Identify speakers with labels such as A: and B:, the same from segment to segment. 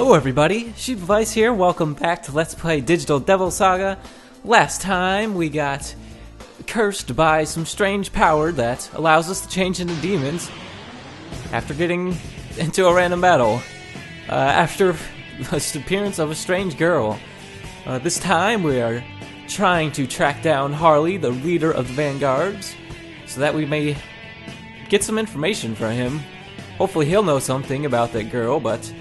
A: Hello everybody, Sheep Vice here, welcome back to Let's Play Digital Devil Saga. Last time we got cursed by some strange power that allows us to change into demons after getting into a random battle, after the appearance of a strange girl. This time we are trying to track down Harley, the leader of the Vanguards, so that we may get some information from him. Hopefully he'll know something about that girl, but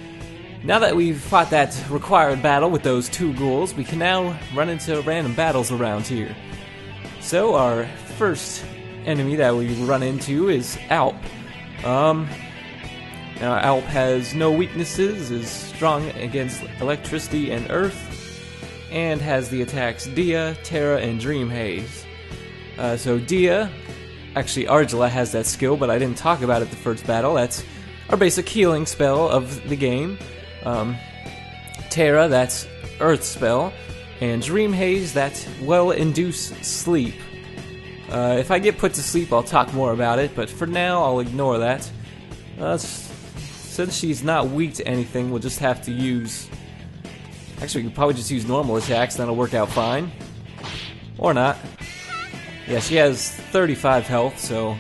A: now that we've fought that required battle with those two ghouls, we can now run into random battles around here. So our first enemy that we run into is Alp. Now Alp has no weaknesses, is strong against electricity and earth, and has the attacks Dia, Terra, and Dream Haze. So Dia, actually Argela has that skill, but I didn't talk about it the first battle. That's our basic healing spell of the game. Terra, that's Earth spell, and Dream Haze, that will induce sleep. If I get put to sleep, I'll talk more about it, but for now, I'll ignore that. Since she's not weak to anything, we'll just have to use... Actually, we could probably just use normal attacks, that'll work out fine. Or not. Yeah, she has 35 health, so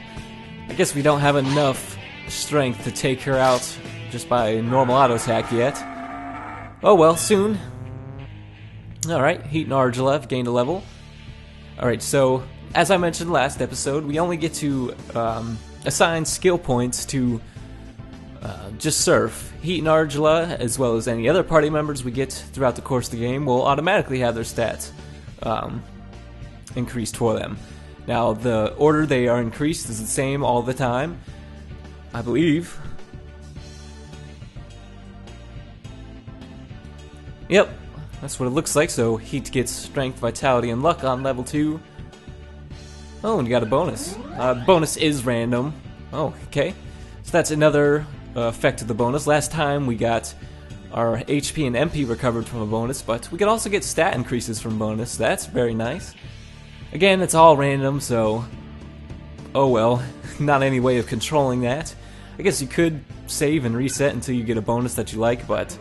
A: I guess we don't have enough strength to take her out just by normal auto attack yet. Oh well, soon. Alright, Heat and Argela have gained a level. Alright, so as I mentioned last episode, we only get to assign skill points to just Surf. Heat and Argela, as well as any other party members we get throughout the course of the game, will automatically have their stats increased for them. Now, the order they are increased is the same all the time, I believe. Yep, that's what it looks like. So Heat gets Strength, Vitality, and Luck on level 2. Oh, and you got a bonus. Bonus is random. Oh, okay. So that's another effect of the bonus. Last time we got our HP and MP recovered from a bonus, but we can also get stat increases from bonus. That's very nice. Again, it's all random, so... oh well, not any way of controlling that. I guess you could save and reset until you get a bonus that you like, but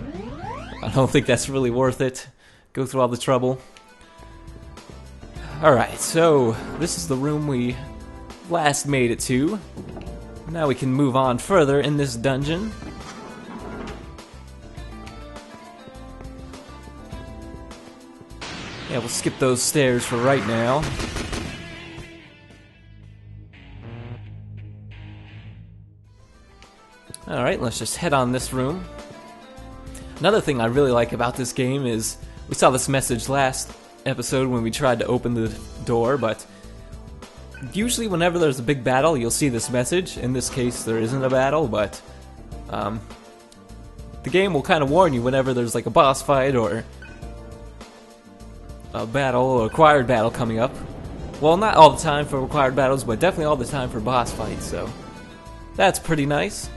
A: I don't think that's really worth it. Go through all the trouble. Alright, so this is the room we last made it to. Now we can move on further in this dungeon. Yeah, we'll skip those stairs for right now. Alright, let's just head on this room. Another thing I really like about this game is, we saw this message last episode when we tried to open the door, but usually whenever there's a big battle, you'll see this message. In this case, there isn't a battle, but the game will kind of warn you whenever there's like a boss fight or a battle or required battle coming up. Well, not all the time for required battles, but definitely all the time for boss fights, so that's pretty nice.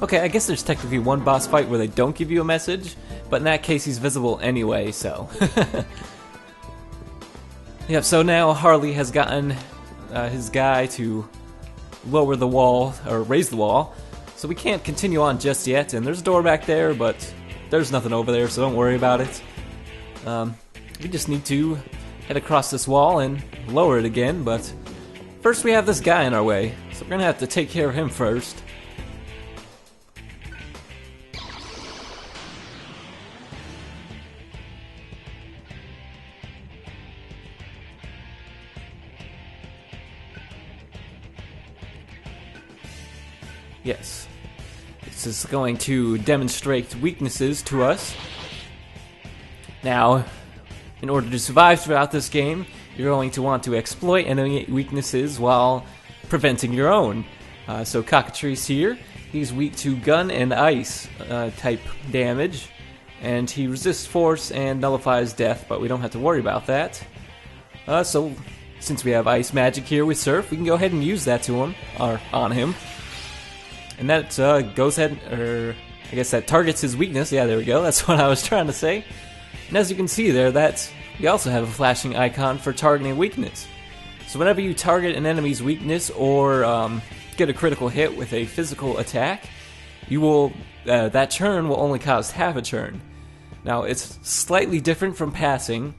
A: Okay, I guess there's technically one boss fight where they don't give you a message, but in that case he's visible anyway, so... Yep, so now Harley has gotten his guy to lower the wall, or raise the wall, so we can't continue on just yet, and there's a door back there, but there's nothing over there, so don't worry about it. We just need to head across this wall and lower it again, but first we have this guy in our way, so we're gonna have to take care of him first. Yes, this is going to demonstrate weaknesses to us. Now, in order to survive throughout this game, you're going to want to exploit enemy weaknesses while preventing your own. So Cockatrice here, he's weak to gun and ice type damage, and he resists force and nullifies death, but we don't have to worry about that. So, since we have ice magic here with Surf, we can go ahead and use that to him, or on him. And that goes ahead, or I guess that targets his weakness. Yeah, there we go. That's what I was trying to say. And as you can see there, we also have a flashing icon for targeting weakness. So whenever you target an enemy's weakness or get a critical hit with a physical attack, you will that turn will only cost half a turn. Now it's slightly different from passing,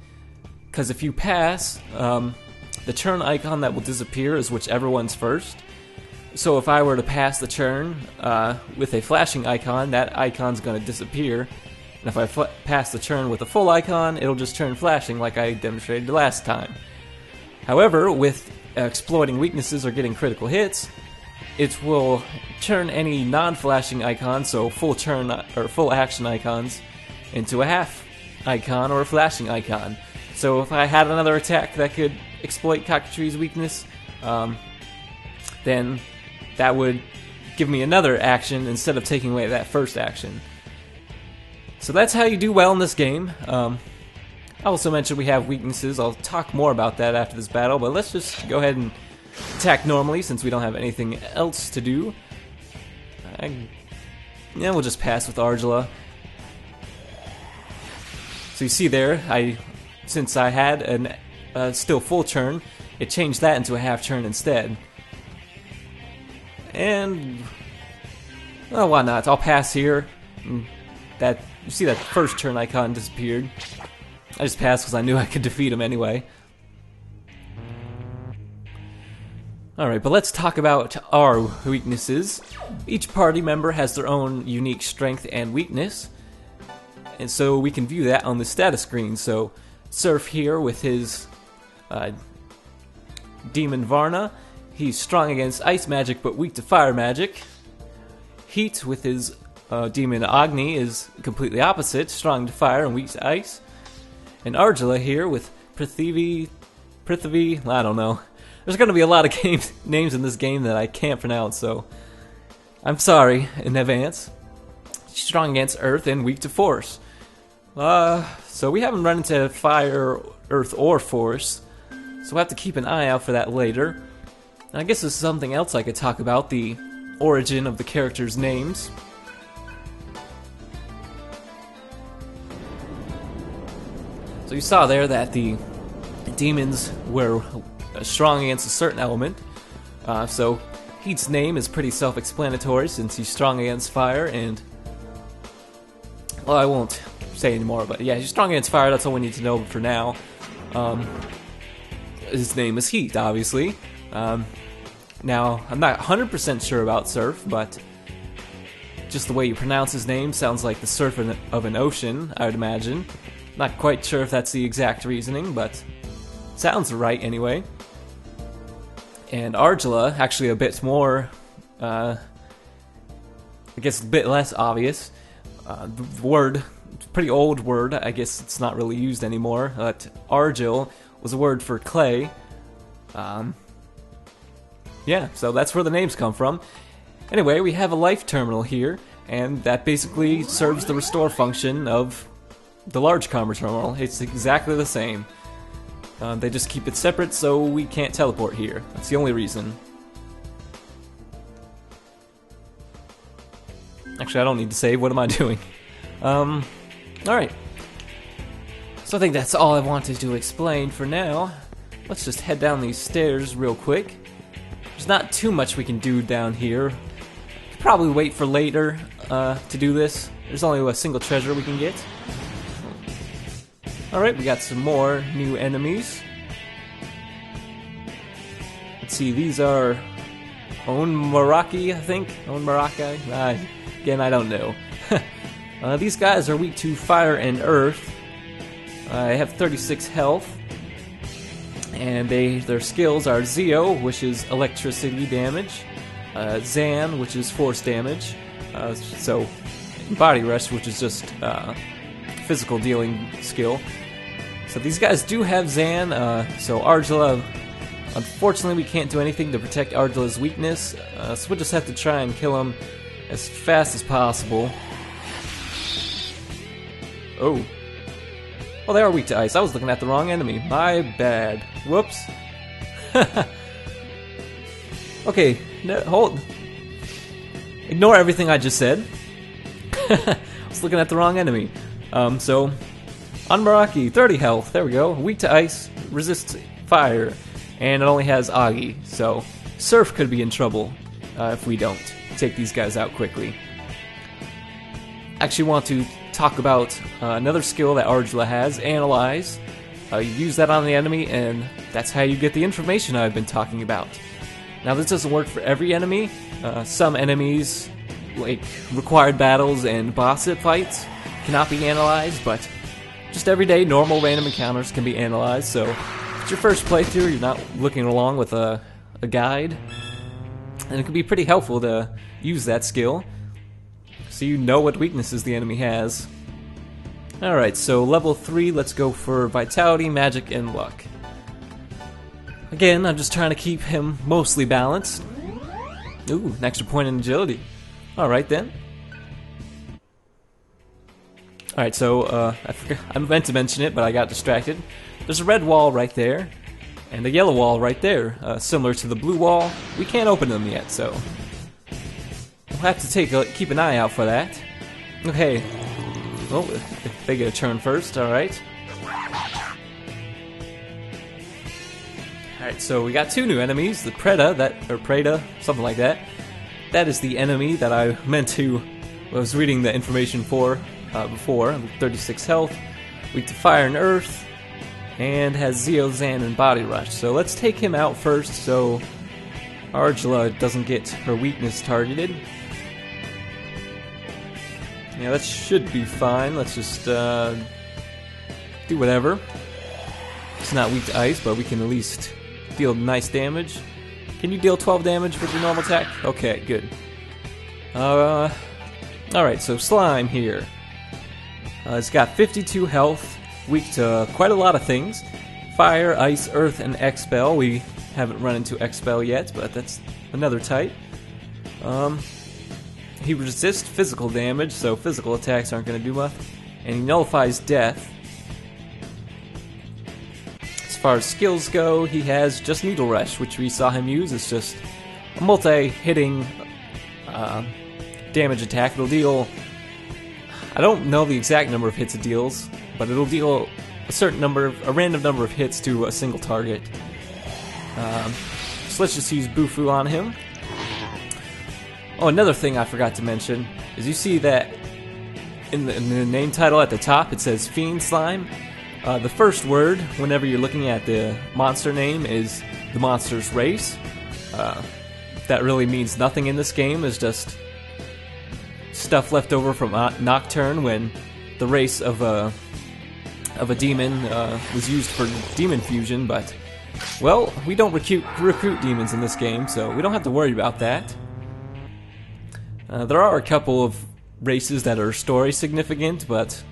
A: because if you pass, the turn icon that will disappear is whichever one's first. So if I were to pass the turn with a flashing icon, that icon's going to disappear. And if I pass the turn with a full icon, it'll just turn flashing like I demonstrated last time. However, with exploiting weaknesses or getting critical hits, it will turn any non-flashing icons, so full turn or full action icons, into a half icon or a flashing icon. So if I had another attack that could exploit Cockatrice's weakness, then that would give me another action instead of taking away that first action. So that's how you do well in this game. I also mentioned we have weaknesses. I'll talk more about that after this battle, but let's just go ahead and attack normally since we don't have anything else to do. Yeah, we'll just pass with Argilla. So you see there, since I had a still full turn, it changed that into a half turn instead. And well, why not? I'll pass here. That you see that first turn icon disappeared. I just passed because I knew I could defeat him anyway. Alright, but let's talk about our weaknesses. Each party member has their own unique strength and weakness, and so we can view that on the status screen. So Surf here with his Demon Varna, he's strong against ice magic but weak to fire magic. Heat with his Demon Agni is completely opposite, strong to fire and weak to ice. And Argilla here with Prithvi, I don't know. There's going to be a lot of names in this game that I can't pronounce, so I'm sorry in advance. She's strong against earth and weak to force. So we haven't run into fire, earth, or force, so we'll have to keep an eye out for that later. And I guess there's something else I could talk about, the origin of the characters' names. So you saw there that the demons were strong against a certain element. So Heat's name is pretty self-explanatory since he's strong against fire, and well, I won't say anymore, but yeah, he's strong against fire, that's all we need to know for now. His name is Heat, obviously. Now, I'm not 100% sure about Surf, but just the way you pronounce his name sounds like the surf of an ocean, I would imagine. Not quite sure if that's the exact reasoning, but sounds right anyway. And Argilla, actually a bit more, I guess a bit less obvious. The word, pretty old word, I guess it's not really used anymore, but Argil was a word for clay. Yeah, so that's where the names come from. Anyway, we have a life terminal here, and that basically serves the restore function of the large combo terminal. It's exactly the same. They just keep it separate so we can't teleport here. That's the only reason. Actually, I don't need to save. What am I doing? Alright. So I think that's all I wanted to explain for now. Let's just head down these stairs real quick. There's not too much we can do down here. Could probably wait for later to do this. There's only a single treasure we can get. Alright, we got some more new enemies. Let's see, these are Onmaraki, I think? Onmaraki? Again, I don't know. These guys are weak to fire and earth. I have 36 health. And their skills are Zeo, which is electricity damage. Zan, which is force damage. So, Body Rush, which is just physical dealing skill. So these guys do have Zan, so Argilla, unfortunately we can't do anything to protect Argilla's weakness, so we'll just have to try and kill him as fast as possible. Oh. Well, they are weak to ice. I was looking at the wrong enemy. My bad. Whoops. Okay, hold. Ignore everything I just said. I was looking at the wrong enemy. So... Onmaraki, 30 health, there we go. Weak to ice, resists fire, and it only has Agi, so Surf could be in trouble if we don't take these guys out quickly. actually want to talk about another skill that Arjula has, Analyze. You use that on the enemy, and that's how you get the information I've been talking about. Now, this doesn't work for every enemy. Some enemies, like required battles and boss fights, cannot be analyzed, but just everyday normal random encounters can be analyzed. So if it's your first playthrough, you're not looking along with a guide, and it can be pretty helpful to use that skill so you know what weaknesses the enemy has. Alright, so level 3, let's go for Vitality, Magic, and Luck. Again, I'm just trying to keep him mostly balanced. Ooh, an extra point in Agility. Alright then. Alright, so I meant to mention it, but I got distracted. There's a red wall right there, and a yellow wall right there, similar to the blue wall. We can't open them yet, so we'll have to keep an eye out for that. Okay. Oh, they get a turn first. Alright. Alright, so we got 2 new enemies. The Preda, something like that. That is the enemy that I was reading the information for before. 36 health, weak to fire and earth, and has Zeozan and Body Rush. So let's take him out first so Arjula doesn't get her weakness targeted. Yeah, that should be fine. Let's just do whatever. It's not weak to ice, but we can at least deal nice damage. Can you deal 12 damage with your normal attack? Okay, good. Alright, so Slime here. It's got 52 health, weak to quite a lot of things. Fire, Ice, Earth, and Expel. We haven't run into Expel yet, but that's another type. He resists physical damage, so physical attacks aren't going to do much. And he nullifies death. As far as skills go, he has just Needle Rush, which we saw him use. It's just a multi-hitting damage attack. It'll deal... I don't know the exact number of hits it deals, but it'll deal a random number of hits to a single target. So let's just use Bufu on him. Oh, another thing I forgot to mention is you see that in the name title at the top it says Fiend Slime. The first word, whenever you're looking at the monster name, is the monster's race. That really means nothing in this game. It's just stuff left over from Nocturne when the race of a demon was used for demon fusion. But, well, we don't recruit demons in this game, so we don't have to worry about that. There are a couple of races that are story significant, but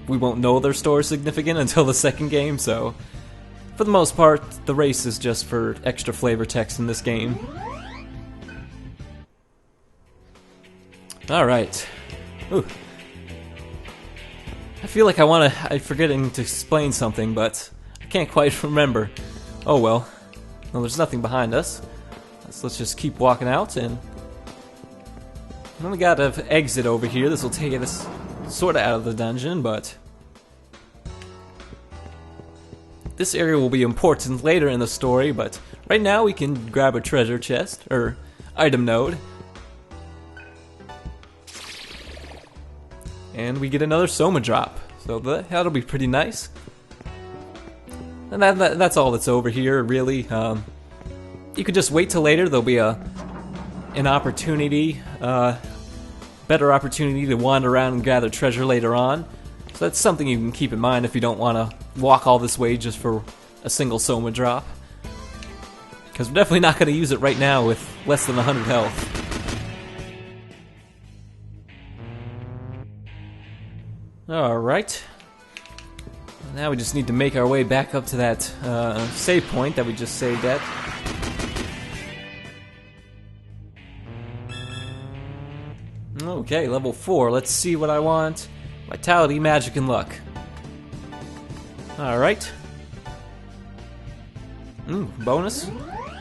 A: we won't know they're story significant until the second game, so for the most part, the race is just for extra flavor text in this game. Alright. Ooh. I feel like I'm forgetting to explain something, but I can't quite remember. Oh well. Well, there's nothing behind us. So let's just keep walking out, and we only got an exit over here. This will take us sort of out of the dungeon, but this area will be important later in the story, but right now we can grab a treasure chest, or item node. And we get another Soma drop, so that'll be pretty nice. And that's all that's over here, really. You could just wait till later. There'll be an opportunity, better opportunity to wander around and gather treasure later on. So that's something you can keep in mind if you don't want to walk all this way just for a single Soma drop. Because we're definitely not going to use it right now with less than 100 health. Alright. Now we just need to make our way back up to that save point that we just saved at. Okay, level 4. Let's see what I want. Vitality, Magic, and Luck. Alright. Bonus.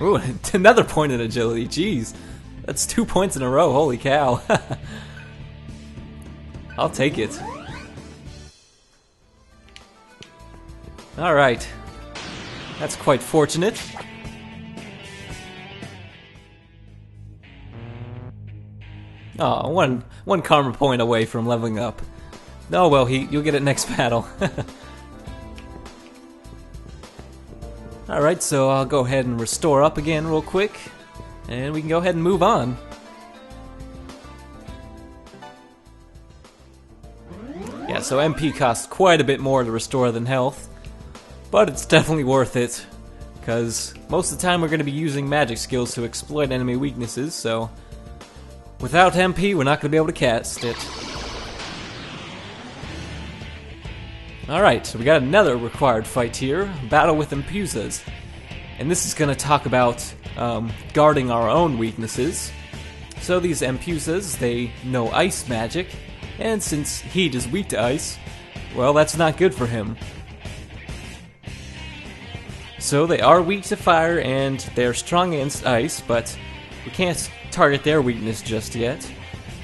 A: Ooh, another point in Agility. Jeez. That's 2 points in a row. Holy cow. I'll take it. Alright. That's quite fortunate. Oh, one karma point away from leveling up. Oh well, you'll get it next battle. Alright, so I'll go ahead and restore up again real quick, and we can go ahead and move on. Yeah, so MP costs quite a bit more to restore than health, but it's definitely worth it, because most of the time we're going to be using magic skills to exploit enemy weaknesses, so without MP we're not going to be able to cast it. Alright, so we got another required fight here, Battle with Impuzas. And this is going to talk about guarding our own weaknesses. So these Impuzas, they know ice magic, and since heat is weak to ice, well, that's not good for him. So they are weak to fire and they're strong against ice, but we can't target their weakness just yet.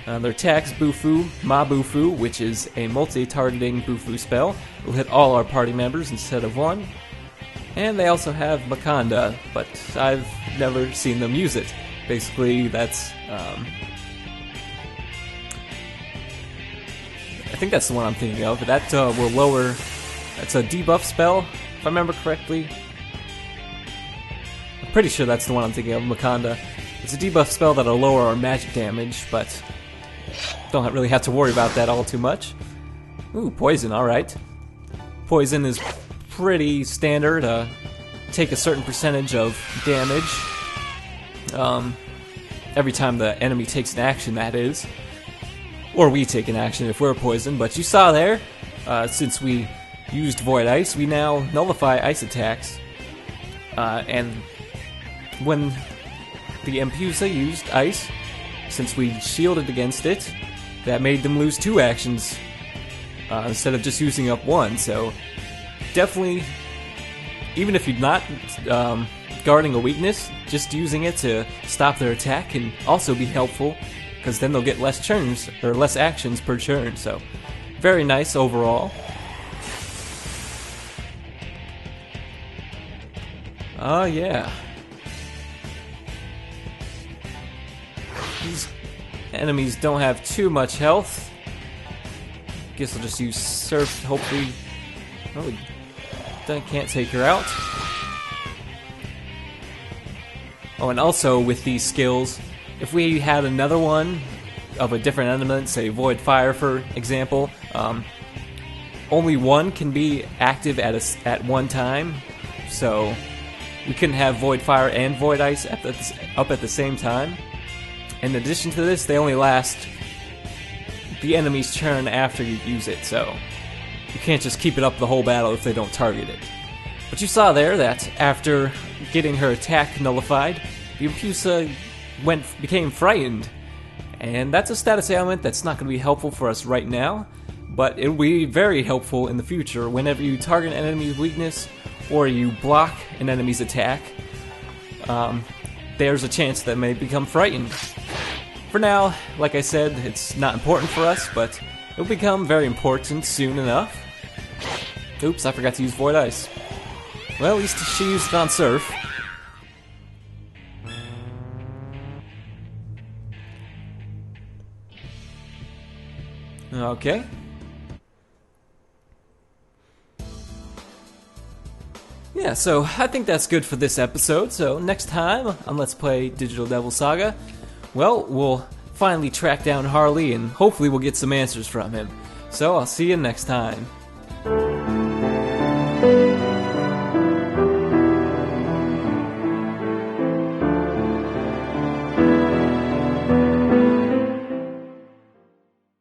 A: Their attacks, Bufu, Ma Bufu, which is a multi-targeting Bufu spell, will hit all our party members instead of one. And they also have Makanda, but I've never seen them use it. Basically, that's I think that's the one I'm thinking of. That will lower. That's a debuff spell, if I remember correctly. I'm pretty sure that's the one I'm thinking of, Makanda. It's a debuff spell that'll lower our magic damage, but don't really have to worry about that all too much. Ooh, poison, alright. Poison is pretty standard. Take a certain percentage of damage every time the enemy takes an action, that is. Or we take an action if we're poisoned. But you saw there, since we used Void Ice, we now nullify ice attacks. And when the Impusa used ice, since we shielded against it, that made them lose 2 actions instead of just using up 1. So definitely, even if you're not guarding a weakness, just using it to stop their attack can also be helpful, because then they'll get less turns, or less actions per turn. So very nice overall. Oh yeah. These enemies don't have too much health. Guess I'll just use Surf, hopefully. Oh, can't take her out. Oh, and also with these skills, if we had another one of a different element, say Void Fire for example, only one can be active at one time, so we couldn't have Void Fire and Void Ice up at the same time. In addition to this, they only last the enemy's turn after you use it, so you can't just keep it up the whole battle if they don't target it. But you saw there that after getting her attack nullified, the Impusa became frightened. And that's a status ailment that's not going to be helpful for us right now, but it will be very helpful in the future whenever you target an enemy's weakness or you block an enemy's attack. There's a chance that may become frightened. For now, like I said, it's not important for us, but it'll become very important soon enough. Oops, I forgot to use Void Ice. Well, at least she used it on Surf. Okay. Yeah, so I think that's good for this episode. So next time on Let's Play Digital Devil Saga, well, we'll finally track down Harley and hopefully we'll get some answers from him. So I'll see you next time.